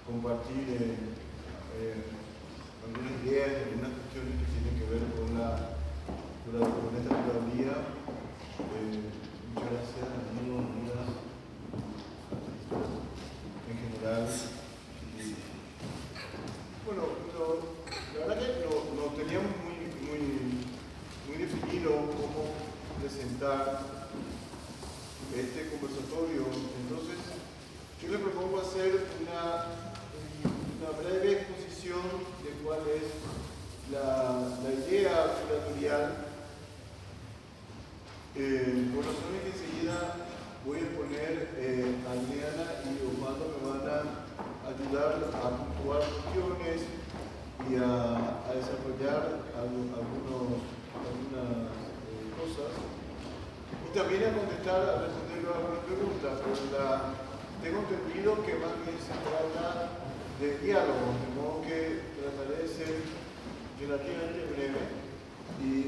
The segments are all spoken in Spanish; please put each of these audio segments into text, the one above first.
compartir algunas ideas y algunas cuestiones que tienen que ver con esta teoría. Muchas gracias, amigos, amigas, en general. Bueno, la verdad que no teníamos muy definido cómo presentar este conversatorio. Entonces, yo le propongo hacer una breve exposición de cuál es la idea curatorial, por razones que enseguida voy a poner Adriana y Osvaldo me van a ayudar a puntuar cuestiones y a desarrollar algunas cosas. Y también a responder algunas preguntas, pero tengo entendido que más bien se trata de diálogo, de modo que trataré de ser relativamente breve y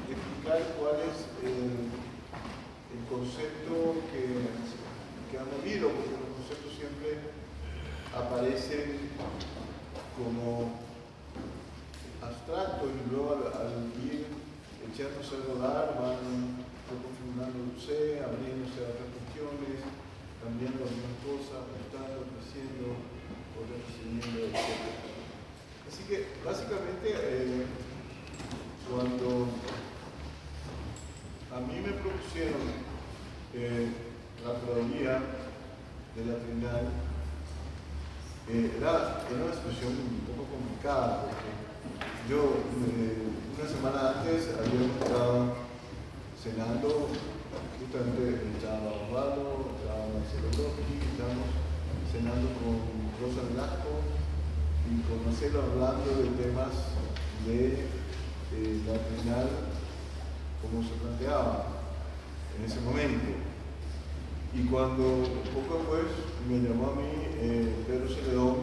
explicar cuál es el concepto que han movido, porque los conceptos siempre aparecen como abstractos y luego al ir echándose a rodar van reconfigurándose, abriéndose a otras cuestiones, cambiando algunas cosas, ajustando, creciendo, corrigiendo, etc. Así que básicamente cuando a mí me propusieron la teoría de la Trinidad, era una situación un poco complicada, porque yo una semana antes había estado cenando, justamente estaba Osvaldo, estaba Marcelo López, estábamos cenando con Rosa Velasco y con Marcelo hablando de temas de la Trinidad como se planteaba en ese momento. Y cuando poco después me llamó a mí Pedro Celedón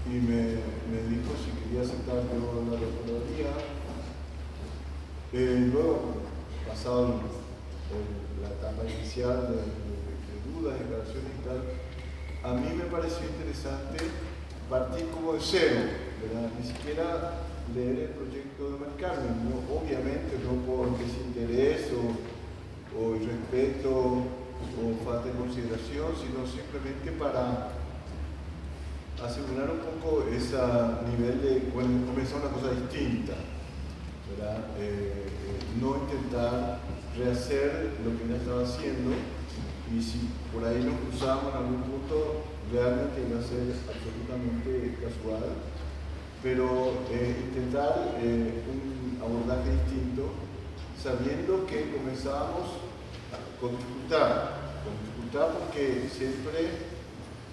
y me dijo si quería aceptar yo la rectoría, luego, pasado la etapa inicial de dudas, declaraciones y tal, a mí me pareció interesante partir como de cero, ¿verdad? Ni siquiera leer el proyecto de Mercado, obviamente no por desinterés o irrespeto o falta de consideración, sino simplemente para asegurar un poco ese nivel de, bueno, comenzar una cosa distinta, ¿verdad? No intentar rehacer lo que ya estaba haciendo, y si por ahí nos cruzamos en algún punto, realmente iba a ser absolutamente casual, pero intentar un abordaje distinto, sabiendo que comenzábamos con dificultad porque siempre,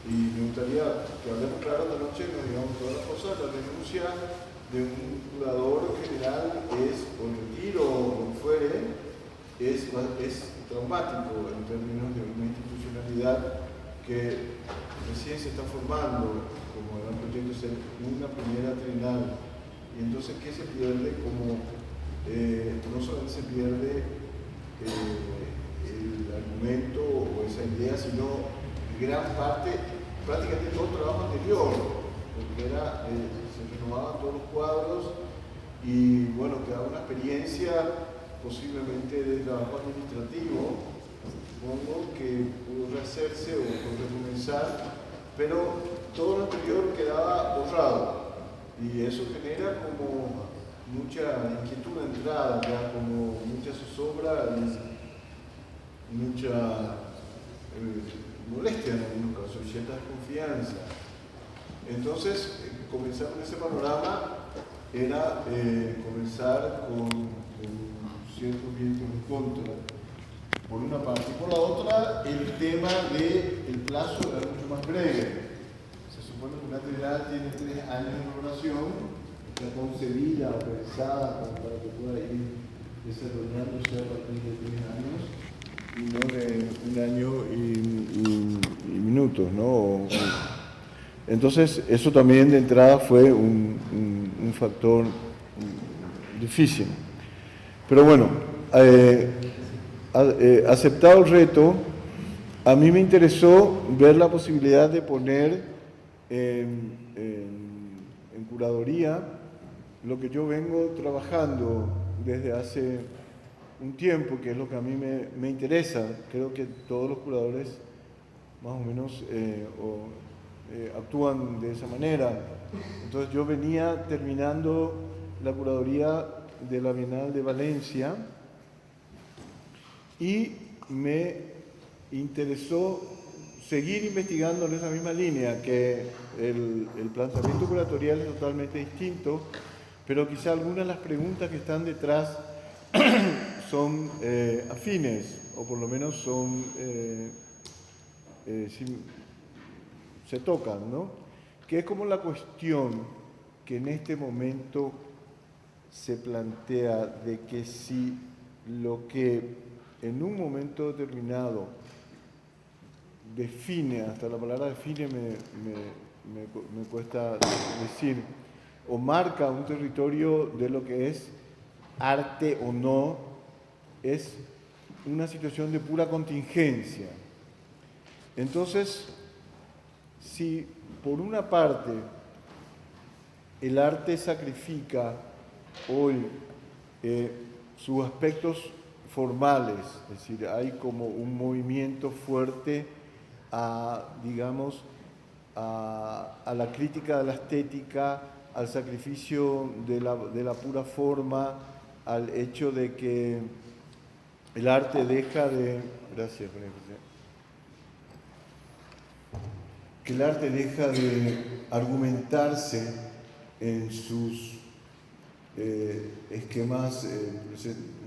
y me gustaría que hablemos claro esta noche, nos digamos todas las cosas, la renuncia de un curador general es, o el retiro o lo que fuere, es traumático en términos de una institucionalidad que recién se está formando, como era un proyecto de ser una primera trinal. Y entonces, ¿qué se pierde? Como no solamente se pierde el argumento o esa idea, sino gran parte, prácticamente todo el trabajo anterior, porque se renovaban todos los cuadros y bueno, quedaba una experiencia posiblemente de trabajo administrativo, supongo que pudo rehacerse o recomenzar, pero todo lo anterior quedaba borrado y eso genera como mucha inquietud de entrada, ya como mucha zozobra y mucha molestia en algunos casos, cierta desconfianza. Entonces, comenzar con ese panorama era comenzar con ciertos vientos en contra, por una parte. Y por la otra, el tema del plazo era mucho más breve. Se supone que una trinidad tiene 3 años de elaboración, está concebida o pensada para que pueda ir desarrollándose a partir de 3 años y no de 1 año y minutos, ¿no? Entonces, eso también de entrada fue un factor difícil. Pero bueno, aceptado el reto, a mí me interesó ver la posibilidad de poner en curaduría, lo que yo vengo trabajando desde hace un tiempo, que es lo que a mí me interesa, creo que todos los curadores más o menos actúan de esa manera. Entonces yo venía terminando la curaduría de la Bienal de Valencia y me interesó seguir investigando en esa misma línea, que el planteamiento curatorial es totalmente distinto, pero quizá algunas de las preguntas que están detrás son afines, o por lo menos son, se tocan, ¿no? Que es como la cuestión que en este momento se plantea de que si lo que en un momento determinado define, hasta la palabra define me cuesta decir, o marca un territorio de lo que es arte o no, es una situación de pura contingencia. Entonces, si por una parte el arte sacrifica hoy sus aspectos formales, es decir, hay como un movimiento fuerte digamos, a la crítica de la estética, al sacrificio de la pura forma, al hecho de que el arte deja de... Gracias, que el arte deja de argumentarse en sus esquemas,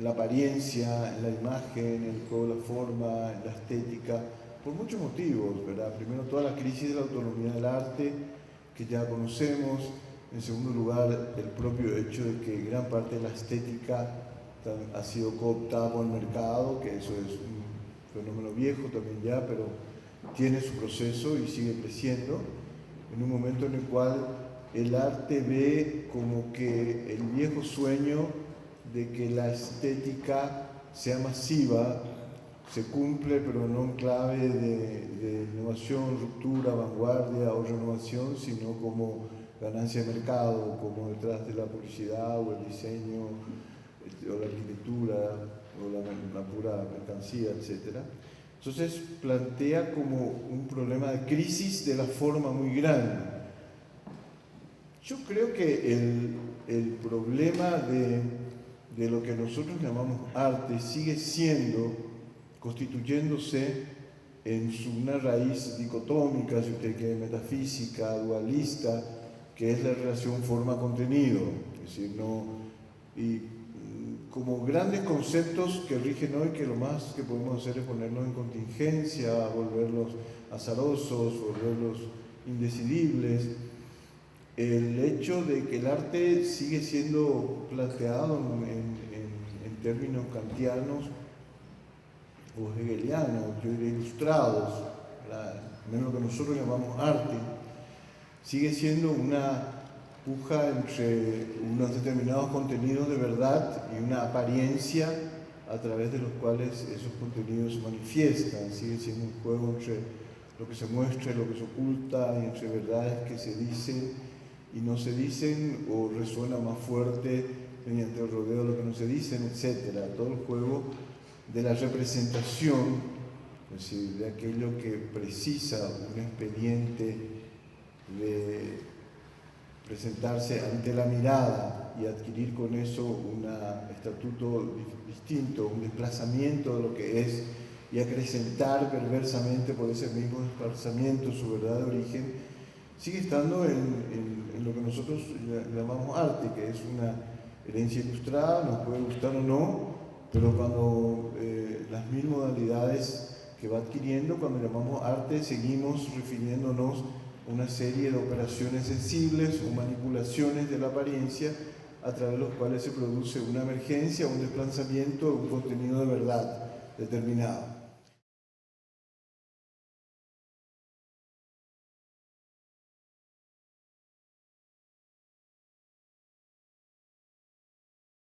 la apariencia, en la imagen, en el juego de la forma, en la estética, por muchos motivos, ¿verdad? Primero, toda la crisis de la autonomía del arte, que ya conocemos. En segundo lugar, el propio hecho de que gran parte de la estética ha sido cooptada por el mercado, que eso es un fenómeno viejo también ya, pero tiene su proceso y sigue creciendo, en un momento en el cual el arte ve como que el viejo sueño de que la estética sea masiva se cumple, pero no en clave de innovación, ruptura, vanguardia o renovación, sino como ganancia de mercado, como detrás de la publicidad o el diseño o la arquitectura o la pura mercancía, etc. Entonces plantea como un problema de crisis de la forma muy grande. Yo creo que el problema de lo que nosotros llamamos arte sigue constituyéndose en una raíz dicotómica, si usted quiere, metafísica, dualista, que es la relación forma-contenido. Es decir, y como grandes conceptos que rigen hoy, que lo más que podemos hacer es ponerlos en contingencia, volverlos azarosos, volverlos indecidibles. El hecho de que el arte sigue siendo planteado en términos kantianos o hegelianos, yo diría ilustrados, menos lo que nosotros llamamos arte, sigue siendo una puja entre unos determinados contenidos de verdad y una apariencia a través de los cuales esos contenidos se manifiestan. Sigue siendo un juego entre lo que se muestra y lo que se oculta, y entre verdades que se dicen y no se dicen, o resuena más fuerte mediante el rodeo de lo que no se dicen, etc. Todo el juego de la representación, es decir, de aquello que precisa un expediente de presentarse ante la mirada y adquirir con eso un estatuto distinto, un desplazamiento de lo que es, y acrecentar perversamente por ese mismo desplazamiento su verdad de origen, sigue estando en lo que nosotros llamamos arte, que es una herencia ilustrada, nos puede gustar o no, pero cuando las mil modalidades que va adquiriendo, cuando llamamos arte, seguimos refiriéndonos a una serie de operaciones sensibles o manipulaciones de la apariencia a través de los cuales se produce una emergencia, un desplazamiento, un contenido de verdad determinado.